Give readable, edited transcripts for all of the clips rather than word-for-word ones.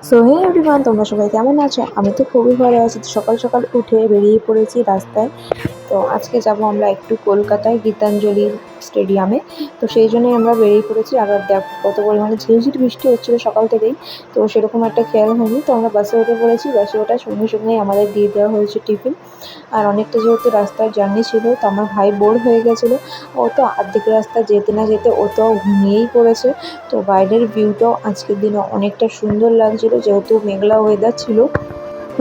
So hey everyone, তোমরা সবাই কেমন আছো? আমি তো খুবই ভালো আছি। তো সকাল সকাল উঠে বেরিয়ে পড়েছি রাস্তায়। তো আজকে যাব আমরা একটু কলকাতায় গীতাঞ্জলি স্টেডিয়ামে। তো সেই জন্যই আমরা বেরিয়ে পড়েছি। আর দেখো কত পরিমাণে ঝিরঝির বৃষ্টি হচ্ছিলো সকাল থেকেই। তো সেরকম একটা খেয়াল হয়নি। তো আমরা বাসে উঠে পড়েছি। বাসে ওঠার সঙ্গে সঙ্গেই আমাদের দিয়ে দেওয়া হয়েছে টিফিন। আর অনেকটা যেহেতু রাস্তার জার্নি ছিল, তো আমার ভাই বোর হয়ে গেছিলো। ও তো অর্ধেক রাস্তা যেতে না যেতে ও তো ঘুমিয়েই পড়েছে। তো বাইরের ভিউটাও আজকের দিনে অনেকটা সুন্দর লাগছিল, যেহেতু মেঘলা ওয়েদার ছিল।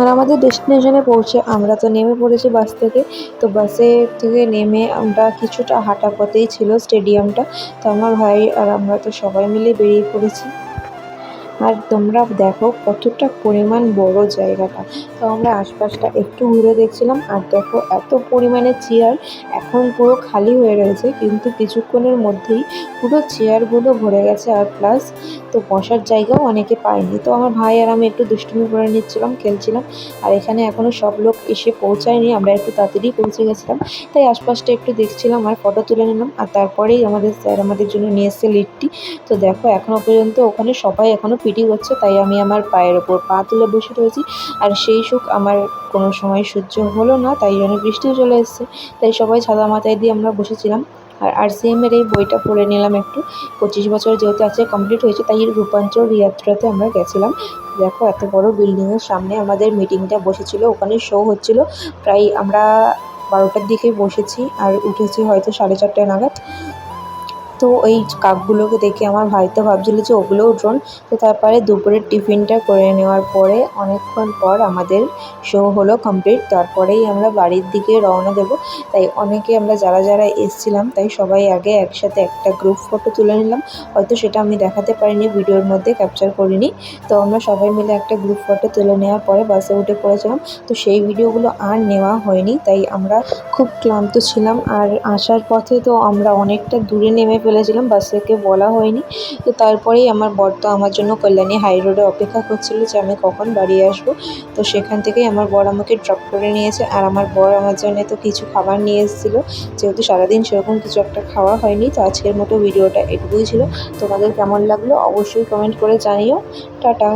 আর আমাদের ডেস্টিনেশনে পৌঁছে আমরা তো নেমে পড়েছি বাস থেকে। তো বাসে থেকে নেমে আমরা কিছুটা হাঁটা পথেই ছিল স্টেডিয়ামটা। তো আমার ভাই আর আমরা তো সবাই মিলে বেরিয়ে পড়েছি। আর তোমরা দেখো কতটা পরিমাণ বড় জায়গাটা। তো আমরা আশপাশটা একটু ঘুরে দেখছিলাম। আর দেখো এত পরিমাণে চেয়ার, এখন পুরো খালি হয়ে রয়েছে, কিন্তু কিছুক্ষণের মধ্যেই পুরো চেয়ারগুলো ভরে গেছে। আর প্লাস তো বসার জায়গাও অনেকে পায়নি। তো আমার ভাই আর আমি একটু দুষ্টুমি করে নিচ্ছিলাম, খেলছিলাম। আর এখানে এখনও সব লোক এসে পৌঁছায়নি, আমরা একটু তাড়াতাড়ি পৌঁছে গেছিলাম। তাই আশপাশটা একটু দেখছিলাম আর ফটো তুলে নিলাম। আর তারপরেই আমাদের স্যার আমাদের জন্য নিয়ে এসছে লিট্টি। তো দেখো এখনো পর্যন্ত ওখানে সবাই এখনো পিটি করছে, তাই আমি আমার পায়ের ওপর পা তুলে বসে রয়েছি। আর সেই সুখ আমার কোনো সময় সহ্য হলো না, তাই জন্য বৃষ্টিও চলে এসছে। তাই সবাই ছাতা মাথায় দিয়ে আমরা বসেছিলাম। আর আরসিএম এর এই বইটা পড়ে নিলাম একটু। 25 বছর যেহেতু আজকে কমপ্লিট হয়েছে, তাই রূপাঞ্চল ইয়াত্রাতে আমরা গেছিলাম। দেখো এত বড় বিল্ডিংয়ের সামনে আমাদের মিটিংটা বসেছিল, ওখানে শো হচ্ছিল। প্রায় আমরা 12টার দিকে বসেছি আর উঠেছি হয়তো 4:30 নাগাদ। তো এই কাকগুলোকে দেখে আমার ভাই তো ভাবছিল যে ওগুলোও ড্রোন। তো তারপরে দুপুরের টিফিনটা করে নেওয়ার পরে অনেকক্ষণ পর আমাদের শো হলো কমপ্লিট। তারপরেই আমরা বাড়ির দিকে রওনা দেবো। তাই অনেকে আমরা যারা যারা এসছিলাম, তাই সবাই আগে একসাথে একটা গ্রুপ ফটো তুলে নিলাম। হয়তো সেটা আমি দেখাতে পারিনি, ভিডিওর মধ্যে ক্যাপচার করিনি। তো আমরা সবাই মিলে একটা গ্রুপ ফটো তুলে নেওয়ার পরে বাসে উঠে পড়েছিলাম। তো সেই ভিডিওগুলো আর নেওয়া হয়নি, তাই আমরা খুব ক্লান্ত ছিলাম। আর আসার পথে তো আমরা অনেকটা দূরে নেমে ফেলেছিলাম, বাস থেকে বলা হয়নি। তো তারপরেই আমার বর তো আমার জন্য কল্যাণী হাই রোডে অপেক্ষা করছিল যে আমি কখন বাড়ি আসবো। তো সেখান থেকেই আমার বর আমাকে ড্রপ করে নিয়েছে। আর আমার বর আমার জন্য তো কিছু খাবার নিয়ে এসেছিলো, যেহেতু সারাদিন সেরকম কিছু একটা খাওয়া হয়নি। তো আজকের মতো ভিডিওটা এটুকুই ছিল। তোমাদের কেমন লাগলো অবশ্যই কমেন্ট করে জানিও। টাটা।